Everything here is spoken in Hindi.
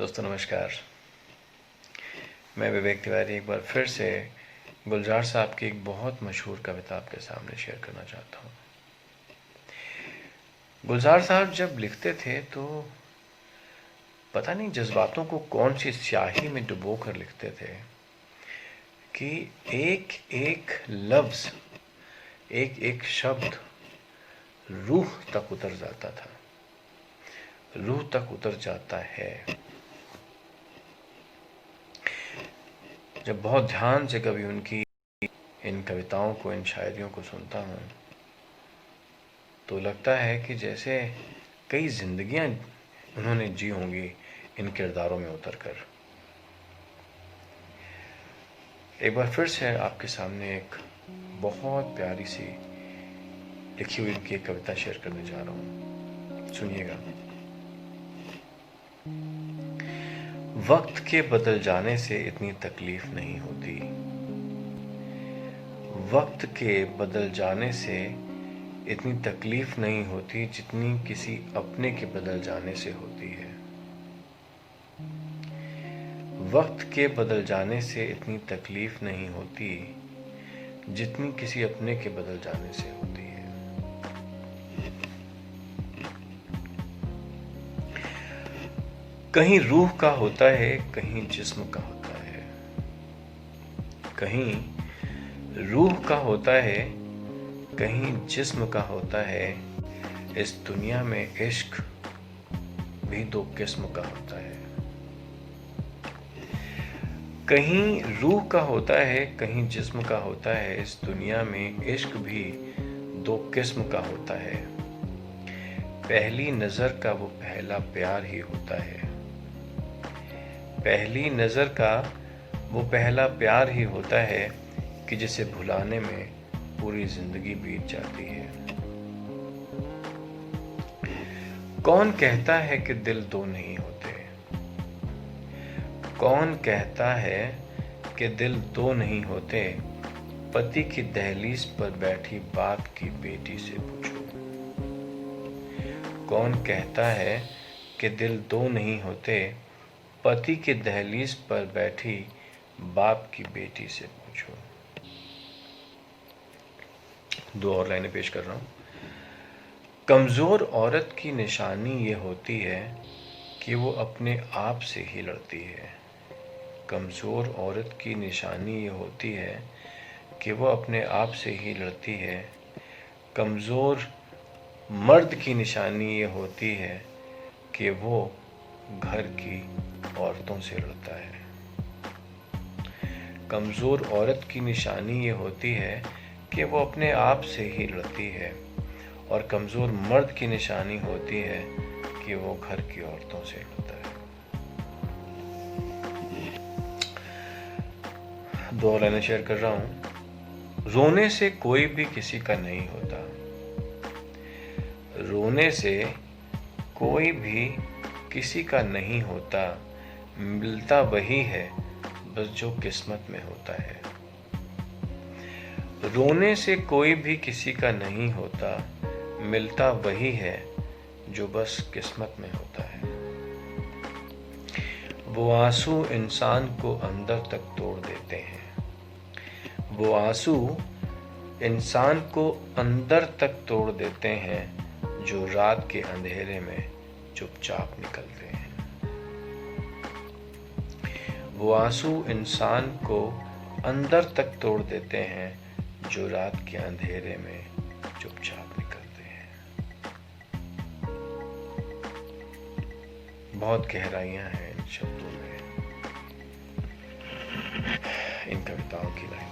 दोस्तों नमस्कार। मैं विवेक तिवारी एक बार फिर से गुलजार साहब की एक बहुत मशहूर कविता आपके सामने शेयर करना चाहता हूँ। गुलजार साहब जब लिखते थे तो पता नहीं जज्बातों को कौन सी स्याही में डुबो कर लिखते थे कि एक एक लफ्ज़, एक एक शब्द रूह तक उतर जाता था, रूह तक उतर जाता है। जब बहुत ध्यान से कभी उनकी इन कविताओं को, इन शायरियों को सुनता हूँ तो लगता है कि जैसे कई जिंदगियां उन्होंने जी होंगी इन किरदारों में उतरकर। एक बार फिर से आपके सामने एक बहुत प्यारी सी लिखी हुई उनकी एक कविता शेयर करने जा रहा हूँ, सुनिएगा। वक्त के बदल जाने से इतनी तकलीफ नहीं होती, वक्त के बदल जाने से इतनी तकलीफ नहीं होती जितनी किसी अपने के बदल जाने से होती है। वक्त के बदल जाने से इतनी तकलीफ नहीं होती जितनी किसी अपने के बदल जाने से होती है। कहीं रूह का होता है, कहीं जिस्म का होता है, कहीं रूह का होता है, कहीं जिस्म का होता है। इस दुनिया में इश्क भी दो किस्म का होता है। कहीं रूह का होता है, कहीं जिस्म का होता है। इस दुनिया में इश्क भी दो किस्म का होता है। पहली नजर का वो पहला प्यार ही होता है, पहली नजर का वो पहला प्यार ही होता है कि जिसे भुलाने में पूरी जिंदगी बीत जाती है। कौन कहता है कि दिल दो नहीं होते, कौन कहता है कि दिल दो नहीं होते। पति की दहलीज पर बैठी बाप की बेटी से पूछो। कौन कहता है कि दिल दो नहीं होते। पति की दहलीज पर बैठी बाप की बेटी से पूछो। दो और लाइनें पेश कर रहा हूं। कमजोर औरत की निशानी ये होती है कि वो अपने आप से ही लड़ती है। कमजोर औरत की निशानी ये होती है कि वो अपने आप से ही लड़ती है। कमजोर मर्द की निशानी ये होती है कि वो घर की औरतों से लड़ता है। कमजोर औरत की निशानी ये होती है कि वो अपने आप से ही लड़ती है, और कमजोर मर्द की निशानी होती है कि वो घर की औरतों से लड़ता है। दो लाइनें शेयर कर रहा हूं। रोने से कोई भी किसी का नहीं होता, रोने से कोई भी किसी का नहीं होता। मिलता वही है बस जो किस्मत में होता है। रोने से कोई भी किसी का नहीं होता, मिलता वही है जो बस किस्मत में होता है। वो आंसू इंसान को अंदर तक तोड़ देते हैं, वो आंसू इंसान को अंदर तक तोड़ देते हैं जो रात के अंधेरे में चुपचाप निकलते हैं। वो आंसू इंसान को अंदर तक तोड़ देते हैं जो रात के अंधेरे में चुपचाप निकलते हैं। बहुत गहराइयां हैं इन शब्दों में, इन कविताओं की लाइन।